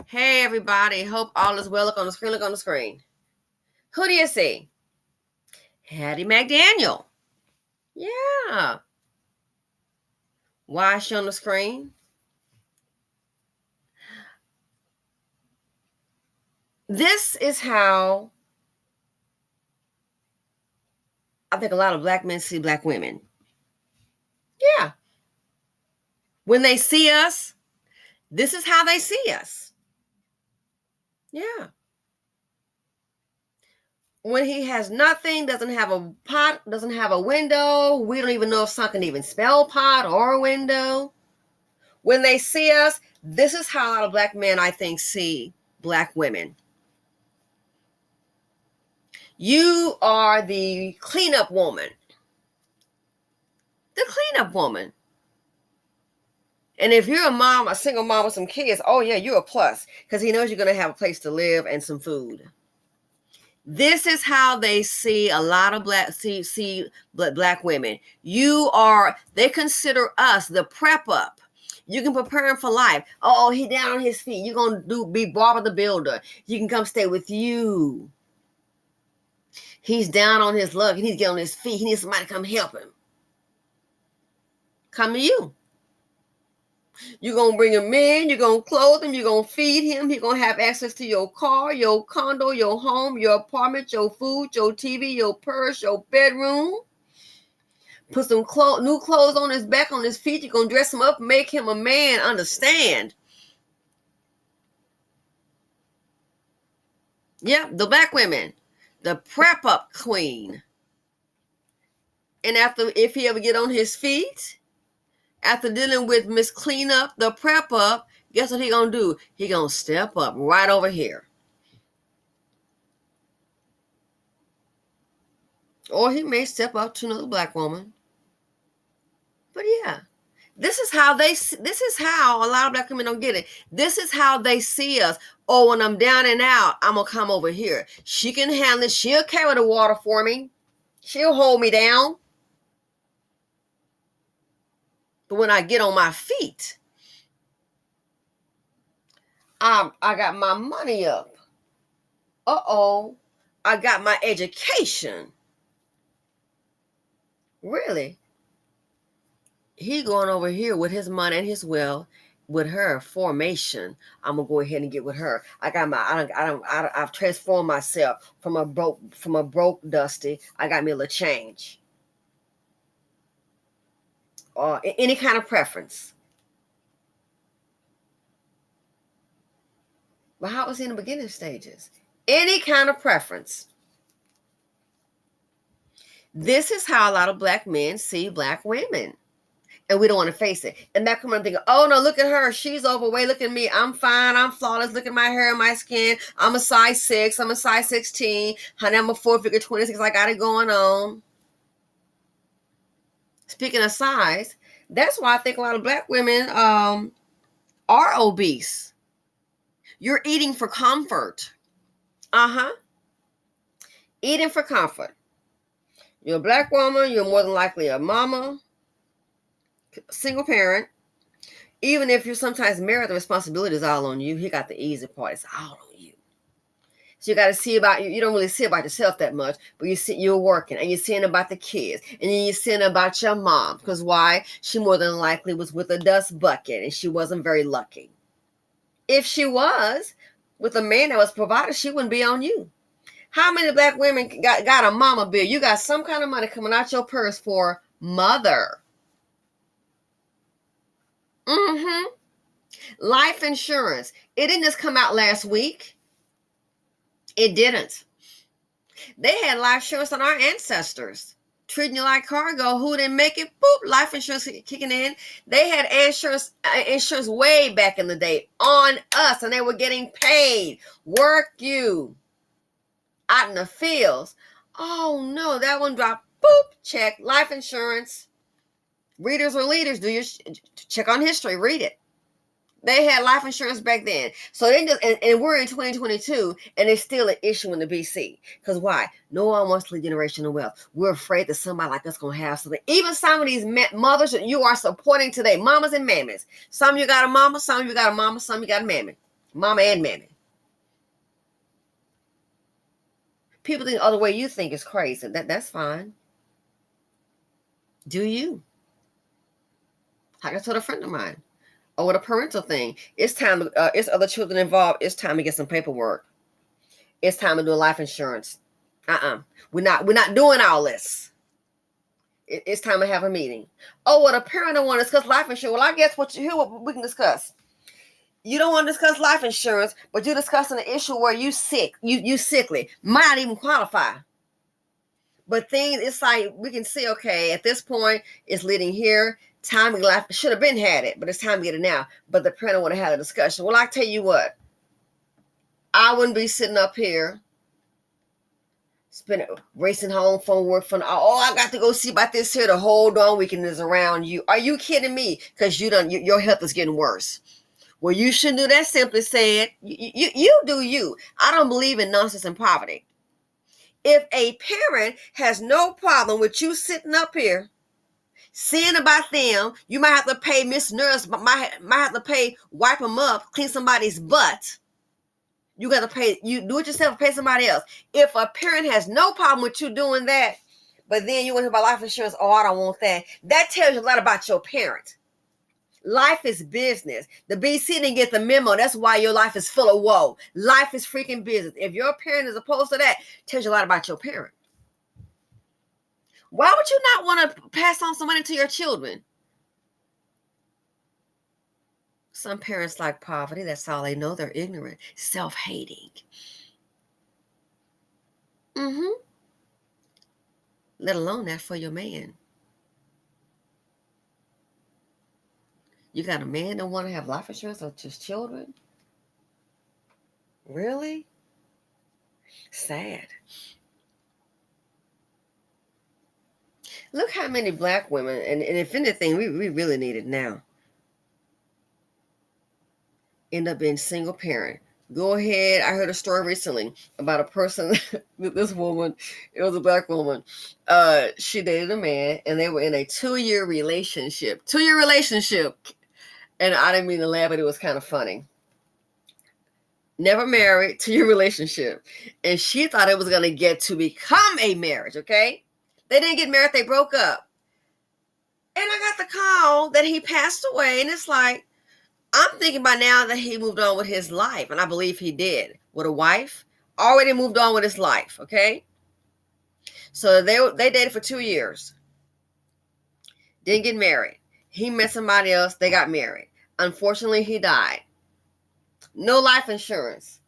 Hey everybody, hope all is well. Look on the screen. Who do you see? Hattie McDaniel. Yeah. Why is she on the screen? This is how I think a lot of black men see black women. Yeah. When they see us, this is how they see us. Yeah. When he has nothing, doesn't have a pot, doesn't have a window, we don't even know if someone can even spell pot or window. When they see us, this is how a lot of black men, I think, see black women. You are the cleanup woman. The cleanup woman. And if you're a mom, a single mom with some kids, oh yeah, you're a plus because he knows you're going to have a place to live and some food. This is how they see a lot of black women. They consider us the prep up. You can prepare him for life. Oh, he down on his feet. You're going to be Barbara the Builder. You can come stay with you. He's down on his luck. He needs to get on his feet. He needs somebody to come help him. Come to you. You're going to bring him in. You're going to clothe him. You're going to feed him. He's going to have access to your car, your condo, your home, your apartment, your food, your TV, your purse, your bedroom. Put some new clothes on his back, on his feet. You're going to dress him up, make him a man, understand. Yeah, the black women. The prep up queen. And if he ever get on his feet, after dealing with Miss Cleanup, the prep up, guess what he gonna do? He gonna step up right over here. Or he may step up to another black woman. But yeah, this is how a lot of black women don't get it. This is how they see us. Oh, when I'm down and out, I'm gonna come over here. She can handle it. She'll carry the water for me. She'll hold me down. But when I get on my feet, I got my money up. Uh-oh, I got my education. Really? He going over here with his money and his wealth, with her formation. I'm gonna go ahead and get with her. I've transformed myself from a broke Dusty. I got me a little change. Or any kind of preference. But how was he in the beginning stages? Any kind of preference. This is how a lot of black men see black women. And we don't want to face it. And that come and think, oh no, look at her. She's overweight. Look at me. I'm fine. I'm flawless. Look at my hair and my skin. I'm a size 6. I'm a size 16. Honey, I'm a 4-figure 26. I got it going on. Speaking of size, that's why I think a lot of black women are obese. You're eating for comfort. Eating for comfort. You're a black woman. You're more than likely a mama, single parent. Even if you're sometimes married, the responsibility is all on you. He got the easy part. It's all on you. So you got to see about you. You don't really see about yourself that much, but you're working and you're seeing about the kids, and then you're seeing about your mom. Because why? She more than likely was with a dust bucket, and she wasn't very lucky. If she was with a man that was provided, she wouldn't be on you. How many black women got a mama bill? You got some kind of money coming out your purse for mother. Life insurance. It didn't just come out last week. It didn't. They had life insurance on our ancestors, treating you like cargo. Who didn't make it? Boop, life insurance kicking in. They had insurance way back in the day on us, and they were getting paid. Work you out in the fields. Oh no, that one dropped. Boop, check. Life insurance. Readers are leaders. Do your check on history. Read it. They had life insurance back then. So they just, and we're in 2022, and it's still an issue in the BC. Because why? No one wants to leave generational wealth. We're afraid that somebody like us going to have something. Even some of these mothers that you are supporting today, mamas and mammies. Some of you got a mama, some of you got a mama, some of you got a mammy. Mama and mammy. People think the other way you think is crazy. That's fine. Do you? Like I told a friend of mine. Or with a parental thing. It's time. It's other children involved. It's time to get some paperwork. It's time to do life insurance. We're not doing all this. It's time to have a meeting. Oh, what a parent don't want to discuss life insurance. Well, I guess what we can discuss. You don't want to discuss life insurance, but you're discussing an issue where you sick. You sickly. Might not even qualify. But things, it's like we can see, okay, at this point, it's leading here. Time to life should have been had it, but it's time to get it now. But the parent want to have a discussion. Well, I tell you what, I wouldn't be sitting up here racing home from work I got to go see about this here. The whole darn weekend is around you. Are you kidding me? Because your health is getting worse. Well, you shouldn't do that. Simply said, you do you. I don't believe in nonsense and poverty. If a parent has no problem with you sitting up here seeing about them, you might have to pay Miss Nurse, but might have to pay wipe them up, clean somebody's butt. You got to pay, you do it yourself or pay somebody else. If a parent has no problem with you doing that, but then you want to hear about life insurance, oh, I don't want that. That tells you a lot about your parent. Life is business. The BC didn't get the memo. That's why your life is full of woe. Life is freaking business. If your parent is opposed to that, it tells you a lot about your parent. Why would you not want to pass on some money to your children? Some parents like poverty. That's all they know. They're ignorant, self-hating. Let alone that for your man. You got a man that want to have life insurance with his children? Really? Sad. Look how many black women, and if anything, we really need it now, end up being single parent. Go ahead. I heard a story recently about a person, this woman, it was a black woman. She dated a man and they were in a 2-year relationship. 2-year relationship. And I didn't mean to laugh, but it was kind of funny. Never married, 2-year relationship. And she thought it was going to get to become a marriage, okay? They didn't get married, they broke up. And I got the call that he passed away, and it's like, I'm thinking by now that he moved on with his life, and I believe he did. With a wife, already moved on with his life, okay? So they dated for 2 years. Didn't get married. He met somebody else, they got married. Unfortunately, he died. No life insurance.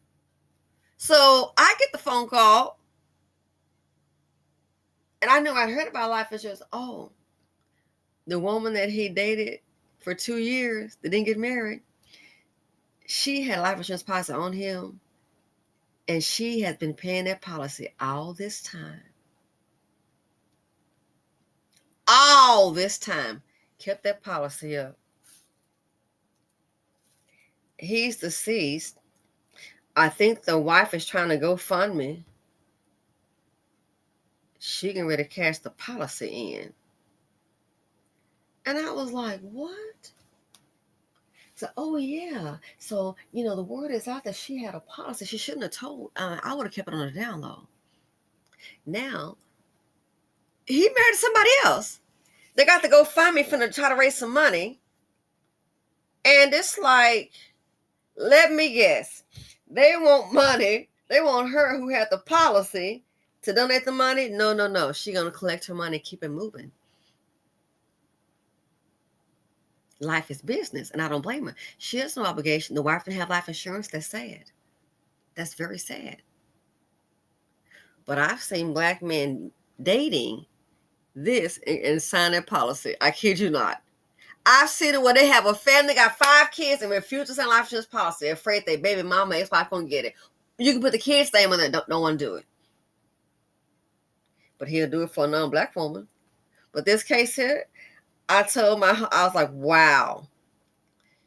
So I get the phone call, and I knew I'd heard about life insurance. Oh, the woman that he dated for 2 years that didn't get married, she had a life insurance policy on him, and she has been paying that policy all this time. All this time. Kept that policy up. He's deceased. I think the wife is trying to go fund me. She can really cash the policy in. And I was like, what? So, oh yeah. So, the word is out that she had a policy. She shouldn't have told. I would have kept it on the down low. Now, he married somebody else. They got to go find me finna try to raise some money. And it's like, let me guess. They want money. They want her who had the policy to donate the money. No. She gonna collect her money and keep it moving. Life is business, and I don't blame her. She has no obligation. The wife didn't have life insurance. That's sad. That's very sad. But I've seen black men dating this and sign their policy. I kid you not. I've seen it where they have a family, got 5 kids, and refuse to sign life insurance policy. They're afraid their baby mama, ex-wife won't get it. You can put the kid's name on it. Don't want to do it. But he'll do it for a non-black woman. But this case here, I was like, wow.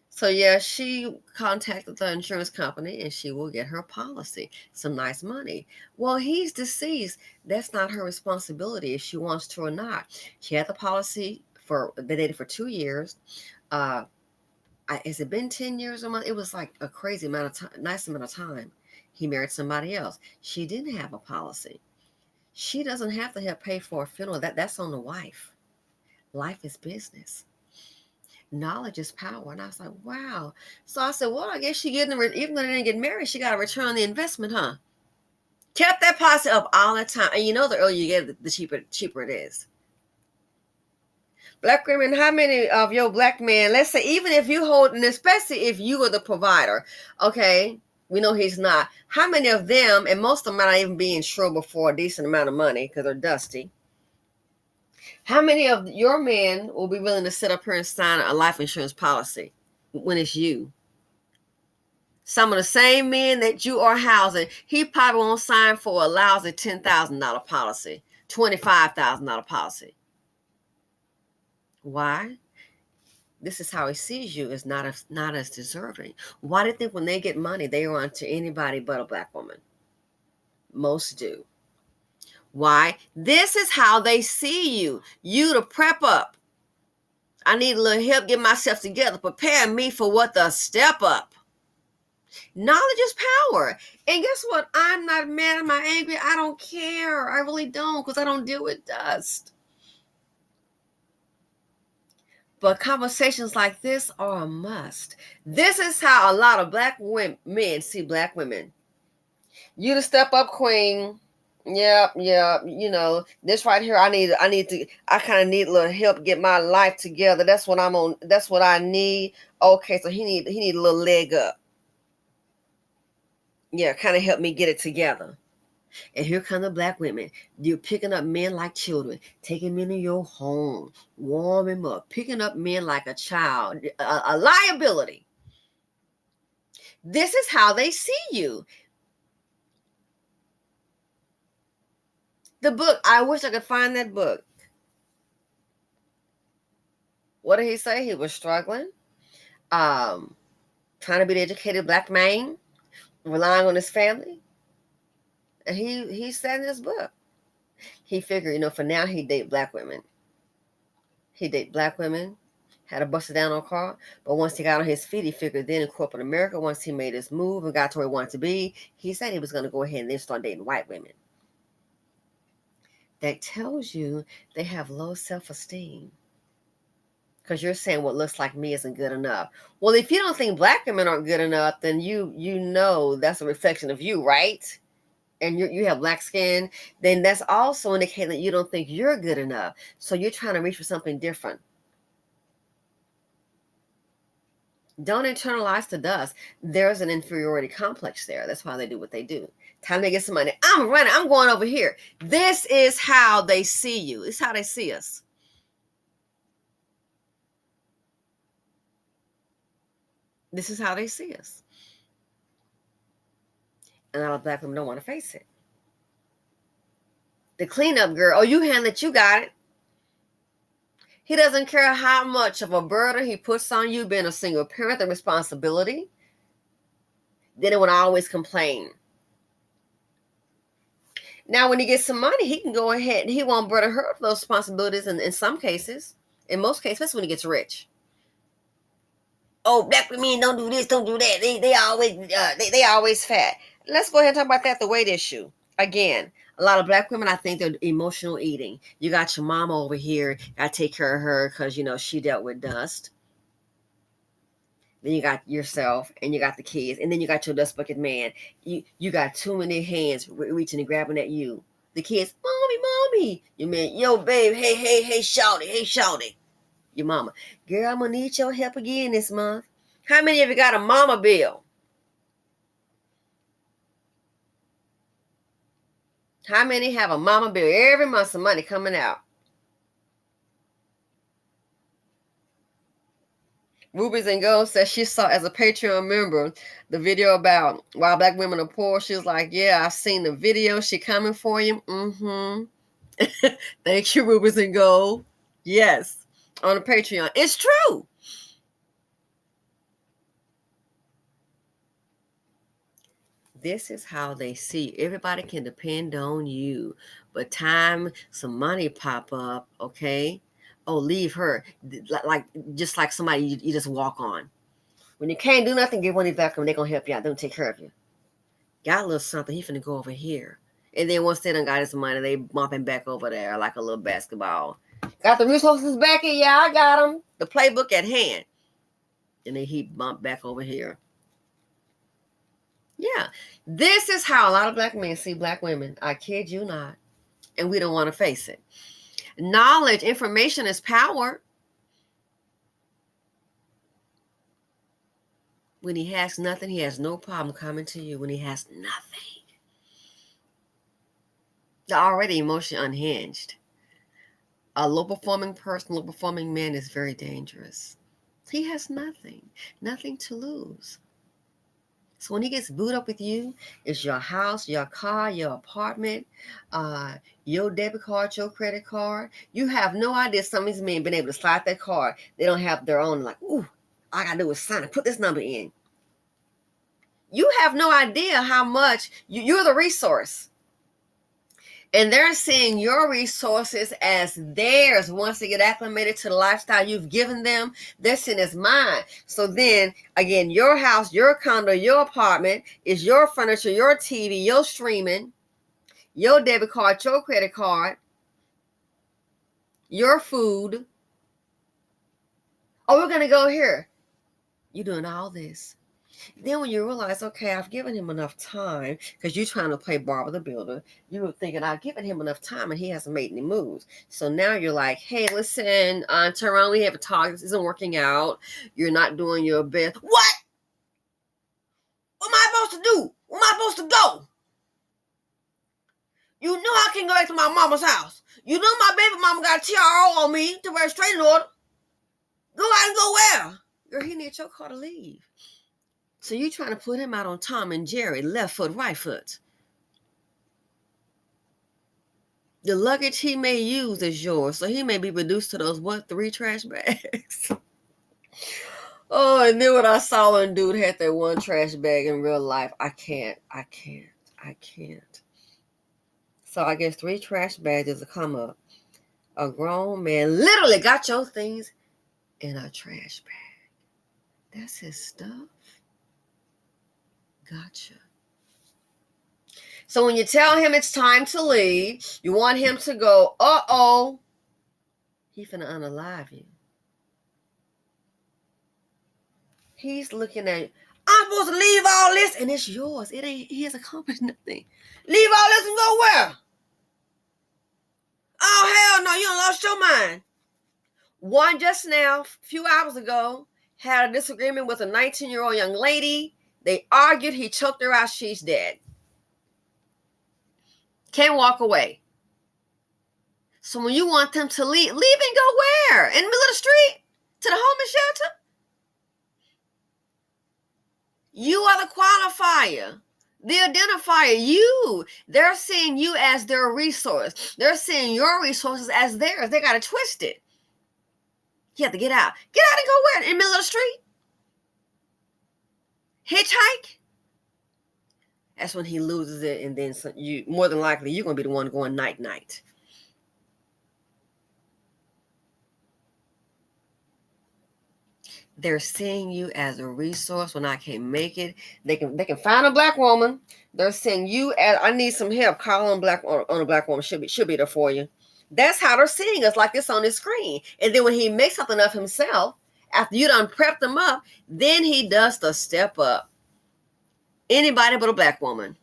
So yeah, she contacted the insurance company and she will get her policy. Some nice money. Well, he's deceased. That's not her responsibility if she wants to or not. She had the policy they dated for 2 years. Has it been 10 years or month? It was like a crazy amount of time, nice amount of time. He married somebody else. She didn't have a policy. She doesn't have to help pay for a funeral. That's on the wife. Life is business. Knowledge is power. And I was like, wow. So I said, well, I guess she getting, even though they didn't get married, she got a return on the investment, huh? Kept that policy up all the time. And you know, the earlier you get it, the cheaper it is. Black women, how many of your black men, let's say, even if you hold, and especially if you are the provider, okay, we know he's not. How many of them, and most of them might not even be insured for a decent amount of money because they're dusty. How many of your men will be willing to sit up here and sign a life insurance policy when it's you? Some of the same men that you are housing, he probably won't sign for a lousy $10,000 policy, $25,000 policy. Why? This is how he sees you as not as deserving. Why do you think when they get money, they are on to anybody but a black woman? Most do. Why? This is how they see you. You to prep up. I need a little help get myself together. Prepare me for what the step up. Knowledge is power. And guess what? I'm not mad. I'm not angry. I don't care. I really don't, because I don't deal with dust. But conversations like this are a must. This is how a lot of black men see black women. You to step up, queen. Yep. You know, this right here, I kind of need a little help get my life together. That's what I'm on. That's what I need. Okay, so he need a little leg up. Yeah, kind of help me get it together. And here come the black women. You're picking up men like children, taking men in your home, warm them up, picking up men like a child, a liability. This is how they see you. The book, I wish I could find that book. What did he say? He was struggling, trying to be the educated black man, relying on his family. And he said in his book, he figured, for now he'd date black women. He'd date black women, had a busted down on car. But once he got on his feet, he figured then in corporate America, once he made his move and got to where he wanted to be, he said he was going to go ahead and then start dating white women. That tells you they have low self-esteem. Because you're saying what looks like me isn't good enough. Well, if you don't think black women aren't good enough, then you know that's a reflection of you, right? And you have black skin, then that's also indicating that you don't think you're good enough. So you're trying to reach for something different. Don't internalize the dust. There's an inferiority complex there. That's why they do what they do. Time to get some money. I'm running. I'm going over here. This is how they see you. It's how they see us. This is how they see us. And a lot of black women don't want to face it. The cleanup girl. Oh, you handle it. You got it. He doesn't care how much of a burden he puts on you being a single parent, the responsibility. Then it would always complain. Now, when he gets some money, he can go ahead and he won't burden her with those responsibilities in some cases. In most cases, especially when he gets rich. Oh, black women don't do this, don't do that. They always fat. Let's go ahead and talk about that, the weight issue. Again, a lot of black women, I think they're emotional eating. You got your mama over here, got to take care of her because, she dealt with dust. Then you got yourself and you got the kids. And then you got your dust bucket man. You got too many hands reaching and grabbing at you. The kids, mommy. You mean, yo, babe, hey, shawty. Your mama. Girl, I'm going to need your help again this month. How many of you got a mama bill? How many have a mama bill? Every month some money coming out. Rubies and Gold says she saw as a Patreon member the video about why black women are poor. She was like, yeah, I've seen the video. She coming for you. Thank you, Rubies and Gold. Yes, on the Patreon. It's true. This is how they see. Everybody can depend on you. But some money pop up, okay? Oh, leave her. Just like somebody you just walk on. When you can't do nothing, get one of these black women. They're going to help you out. They're going to take care of you. Got a little something. He finna go over here. And then once they done got his money, they bump him back over there like a little basketball. Got the resources back in? Yeah, I got them. The playbook at hand. And then he bumped back over here. Yeah. This is how a lot of black men see black women. I kid you not. And we don't want to face it. Knowledge, information is power. When he has nothing, he has no problem coming to you when he has nothing. They're already emotionally unhinged. A low-performing person, low-performing man is very dangerous. He has nothing to lose. So when he gets booed up with you, it's your house, your car, your apartment, your debit card, your credit card. You have no idea some of these men been able to slide that card. They don't have their own, like, ooh, all I got to do is sign it, put this number in. You have no idea how much you're the resource. And they're seeing your resources as theirs. Once they get acclimated to the lifestyle you've given them, they're seeing as mine. So then, again, your house, your condo, your apartment is your furniture, your TV, your streaming, your debit card, your credit card, your food. Oh, we're going to go here. You're doing all this. Then when you realize, okay, I've given him enough time, because you're trying to play Barbara the Builder, you were thinking, I've given him enough time and he hasn't made any moves. So now you're like, hey, listen, turn around, we have a talk. This isn't working out. You're not doing your best. What? What am I supposed to do? Where am I supposed to go? You know I can't go back to my mama's house. You know my baby mama got a TRO on me to wear a restraining order. Go out and go where? Girl, he needs your car to leave. So you're trying to put him out on Tom and Jerry, left foot, right foot. The luggage he may use is yours. So he may be reduced to those, 3 trash bags? Oh, and then when I saw one dude had that one trash bag in real life, I can't. So I guess 3 trash bags is a come up. A grown man literally got your things in a trash bag. That's his stuff. Gotcha. So when you tell him it's time to leave, you want him to go, uh-oh, he finna unalive you. He's looking at you. I'm supposed to leave all this, and it's yours. It ain't. He has accomplished nothing. Leave all this and go where? Oh, hell no, you done lost your mind. One just now, a few hours ago, had a disagreement with a 19-year-old young lady. They argued. He choked her out. She's dead. Can't walk away. So when you want them to leave and go where? In the middle of the street? To the homeless shelter? You are the qualifier, the identifier. They're seeing you as their resource. They're seeing your resources as theirs. They got to twist it. You have to get out. Get out and go where? In the middle of the street? Hitchhike? That's when he loses it, and then you more than likely you're going to be the one going night. They're seeing you as a resource. When I can't make it, they can find a black woman. They're seeing you as, I need some help. Call on a black woman. Should be there for you. That's how they're seeing us, like this on his screen. And then when he makes something of himself, after you done prepped him up, then he does the step up. Anybody but a black woman.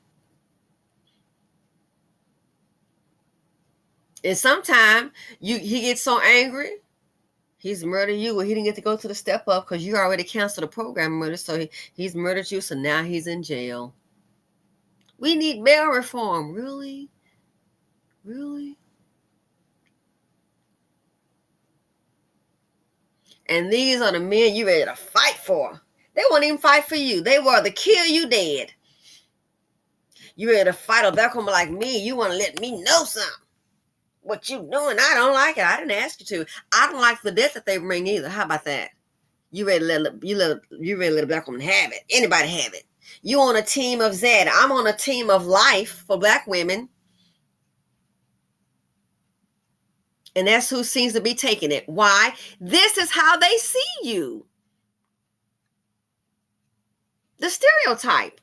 And sometimes he gets so angry, he's murdered you. Well, he didn't get to go to the step up because you already canceled the program murder. So he's murdered you. So now he's in jail. We need bail reform. Really? And these are the men you ready to fight for. They won't even fight for you. They were to kill you dead. You ready to fight a black woman like me? You want to let me know something. What you doing? I don't like it. I didn't ask you to. I don't like the death that they bring either. How about that? You ready to let a black woman have it? Anybody have it? You on a team of Z. I'm on a team of life for black women. And that's who seems to be taking it. Why? This is how they see you. The stereotype.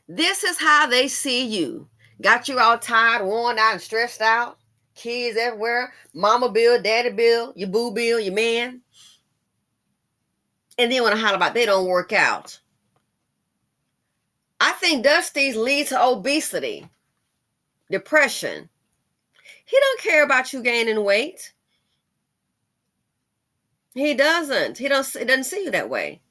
This is how they see you. Got you all tired, worn out, and stressed out. Kids everywhere. Mama bill, daddy bill, your boo bill, your man. And then want to holler about they don't work out. I think Dusty's lead to obesity, depression. He don't care about you gaining weight. He doesn't. He doesn't see you that way.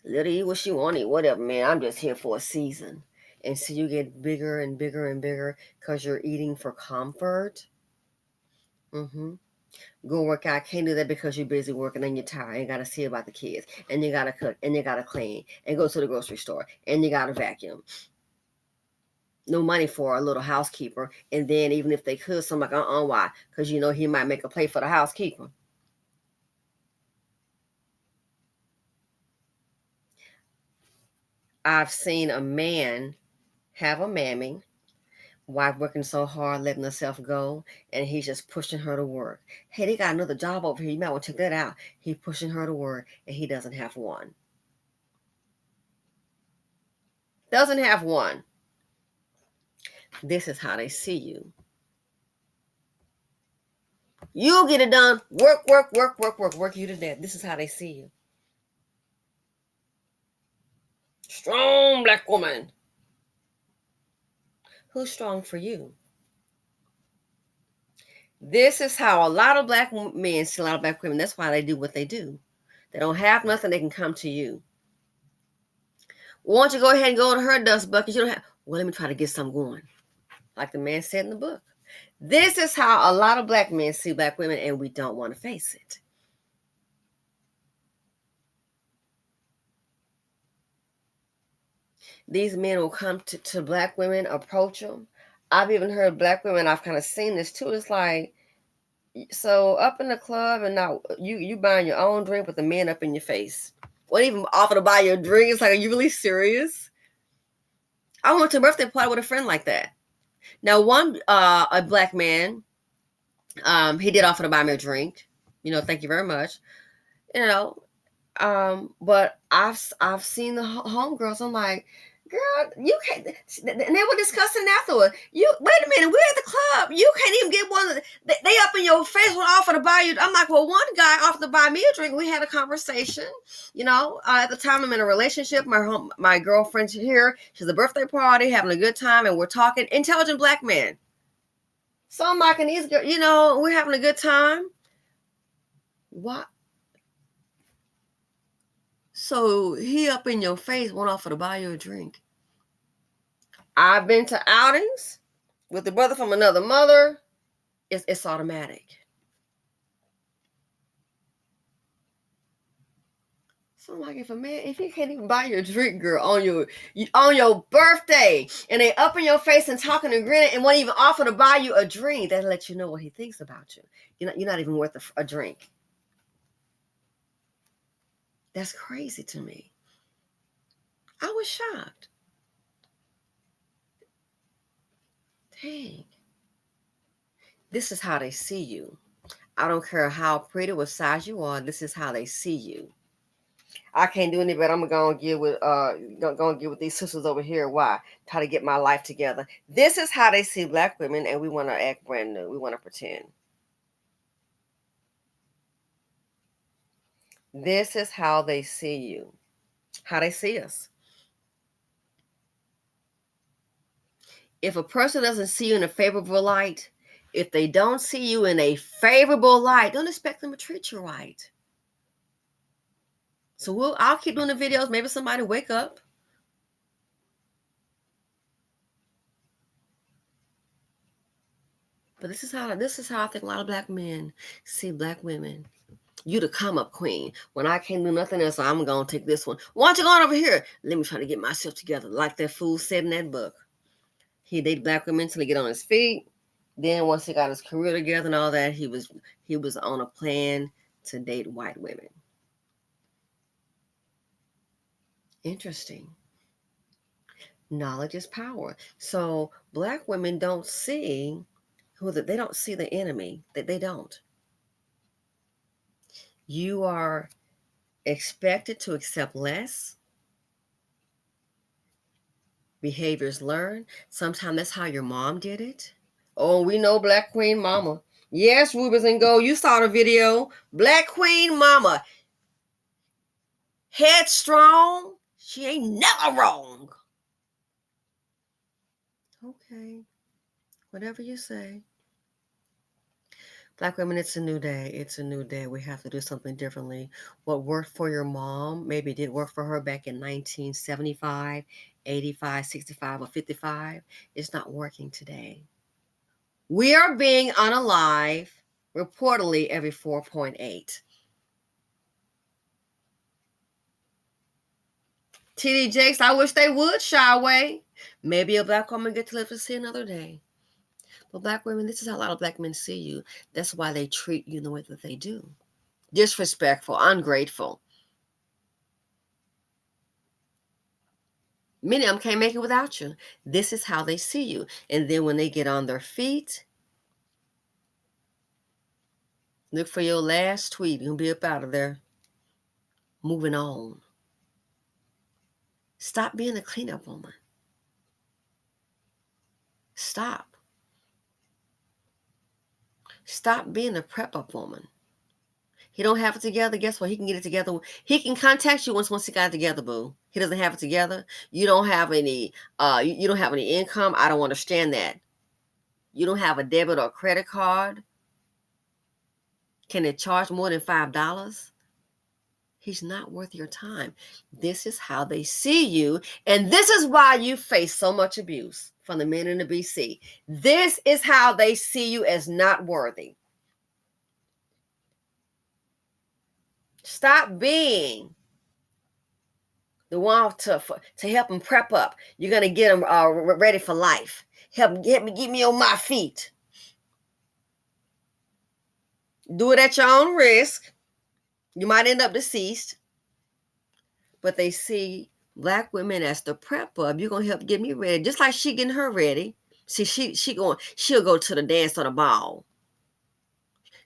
Little eat what you want to eat, whatever, man. I'm just here for a season. And so you get bigger and bigger and bigger because you're eating for comfort. Go work out. Can't do that because you're busy working and you're tired. And you got to see about the kids. And you got to cook. And you got to clean. And go to the grocery store. And you got to vacuum. No money for a little housekeeper. And then even if they could, some like, why? Because you know he might make a play for the housekeeper. I've seen a man have a mammy, wife working so hard, letting herself go, and he's just pushing her to work. Hey, they got another job over here. You might want to check that out. He's pushing her to work, and he doesn't have one. Doesn't have one. This is how they see you. You'll get it done. Work you to death. This is how they see you. Strong black woman. Who's strong for you? This is how a lot of black men see a lot of black women. That's why they do what they do. They don't have nothing. They can come to you. Why don't you go ahead and go to her dust bucket? You don't have. Well, let me try to get something going. Like the man said in the book. This is how a lot of black men see black women, and we don't want to face it. These men will come to black women, approach them. I've even heard black women, I've kind of seen this too. It's like, so up in the club and now you buying your own drink with the man up in your face. Won't even offer to buy you a drink. It's like, are you really serious? I went to a birthday party with a friend like that. Now, a black man, he did offer to buy me a drink. You know, thank you very much. You know, but I've seen the homegirls. I'm like, girl, you can't. And they were discussing afterward. You wait a minute, we're at the club. You can't even get one. They up in your face will offer to buy you. I'm like, well, one guy offered to buy me a drink. We had a conversation. You know, at the time I'm in a relationship. My girlfriend's here. She's a birthday party, having a good time, and we're talking. Intelligent black man. So I'm like, and these girls, you know, we're having a good time. What? So he up in your face won't offer to buy you a drink. I've been to outings with the brother from another mother. It's automatic. So I'm like, if you can't even buy your drink, girl, on your birthday, and they up in your face and talking and grinning and won't even offer to buy you a drink, that lets you know what he thinks about you. You're not even worth a drink. That's crazy to me. I was shocked. Dang. This is how they see you. I don't care how pretty, what size you are. This is how they see you. I can't do any better. I'm gonna get with these sisters over here. Why? Try to get my life together. This is how they see black women, and we want to act brand new. We want to pretend. This is how they see you. How they see us. If a person doesn't see you in a favorable light, if they don't see you in a favorable light, don't expect them to treat you right. So I'll keep doing the videos. Maybe somebody wake up. But this is how I think a lot of black men see black women. You the come up queen. When I can't do nothing else, I'm gonna take this one. Why don't you go on over here? Let me try to get myself together, like that fool said in that book. He dated black women until he get on his feet. Then once he got his career together and all that, he was on a plan to date white women. Interesting. Knowledge is power. So black women don't see they don't see the enemy. That they don't. You are expected to accept less. Behaviors learned. Sometimes that's how your mom did it. Oh, we know Black Queen Mama. Yes, Rubies and Gold. You saw the video. Black Queen Mama. Headstrong. She ain't never wrong. Okay. Whatever you say. Black women, it's a new day. It's a new day. We have to do something differently. What worked for your mom maybe did work for her back in 1975, 85, 65, or 55. It's not working today. We are being unalive reportedly every 4.8. TD Jakes, I wish they would shy away. Maybe a Black woman get to live to see another day. But Black women, this is how a lot of Black men see you. That's why they treat you the way that they do. Disrespectful, ungrateful. Many of them can't make it without you. This is how they see you. And then when they get on their feet, look for your last tweet. You'll be up out of there. Moving on. Stop being a cleanup woman. Stop. Stop being a prep-up woman. He don't have it together. Guess what? He can get it together. He can contact you once he got it together, boo. He doesn't have it together. You don't have any. You don't have any income. I don't understand that. You don't have a debit or credit card. Can it charge more than $5? He's not worth your time. This is how they see you, and this is why you face so much abuse from the men in the BC. This is how they see you as not worthy. Stop being the one to help them prep up. You're gonna get them ready for life. Get me on my feet. Do it at your own risk. You might end up deceased, but they see Black women as the prep up. You're gonna help get me ready, just like she getting her ready. See, she'll go to the dance or the ball.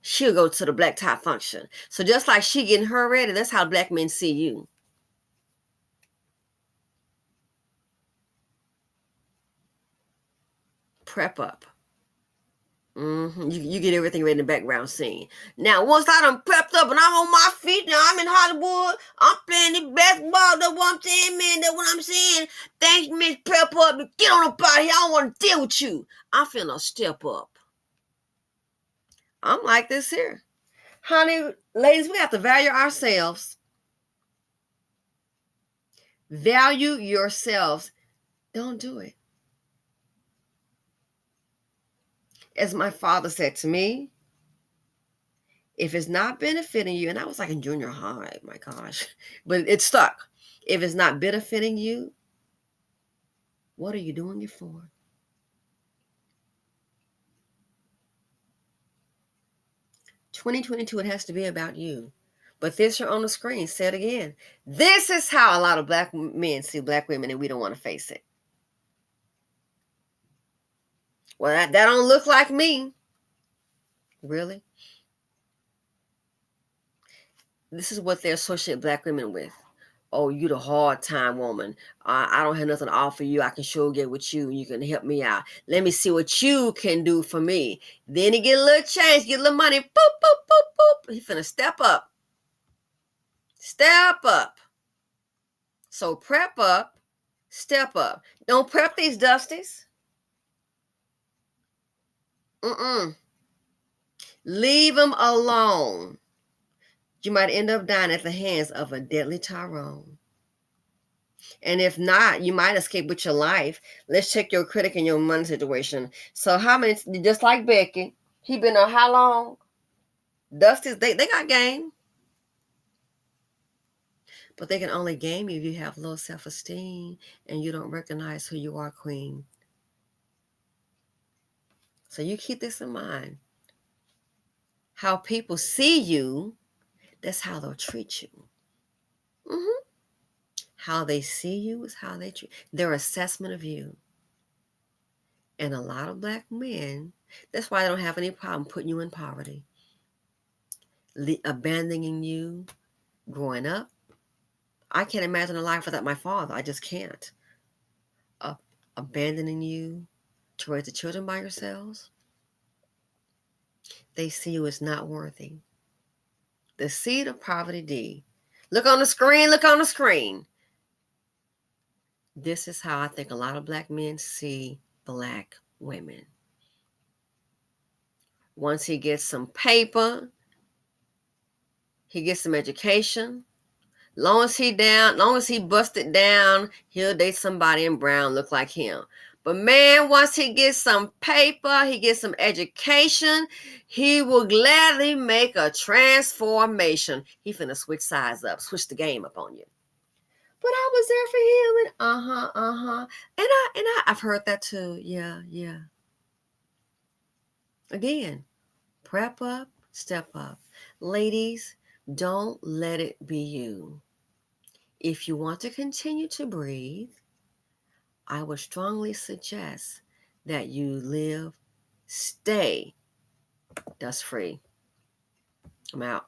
She'll go to the black tie function. So just like she getting her ready, that's how Black men see you. Prep up. You get everything ready in the background scene. Now, once I done prepped up and I'm on my feet, now I'm in Hollywood, I'm playing the basketball, that's what I'm saying, man, that's what I'm saying. Thanks, Miss Prep Up, get on up out here, I don't want to deal with you. I'm finna step up. I'm like this here. Honey, ladies, we have to value ourselves. Value yourselves. Don't do it. As my father said to me, if it's not benefiting you, and I was like in junior high, my gosh, but it stuck. If it's not benefiting you, what are you doing it for? (2022), it has to be about you. But this here on the screen, say it again. This is how a lot of Black men see Black women, and we don't want to face it. Well, that don't look like me. Really? This is what they associate Black women with. Oh, you the hard time woman. I don't have nothing to offer you. I can sure get with you. You can help me out. Let me see what you can do for me. Then he get a little change, get a little money. Boop, boop, boop, boop. He finna step up. Step up. So prep up, step up. Don't prep these dusties. Leave them alone. You might end up dying at the hands of a deadly Tyrone. And if not, you might escape with your life. Let's check your credit and your money situation. So how many, just like Becky, he been on how long? Dusty, they got game. But they can only game you if you have low self-esteem and you don't recognize who you are, queen. So you keep this in mind. How people see you, that's how they'll treat you. How they see you is how they treat their assessment of you. And a lot of Black men, that's why they don't have any problem putting you in poverty. abandoning you growing up. I can't imagine a life without my father. I just can't. Abandoning you to raise the children by yourselves. They see you as not worthy. The seed of poverty D. Look on the screen, look on the screen. This is how I think a lot of black men see black women. Once he gets some paper, he gets some education. Long as he busted down, he'll date somebody in brown look like him. But man, once he gets some paper, he gets some education, he will gladly make a transformation. He finna switch sides up, switch the game up on you. But I was there for him, and And I've heard that too. Yeah. Again, prep up, step up. Ladies, don't let it be you. If you want to continue to breathe, I would strongly suggest that you stay dust free. I'm out.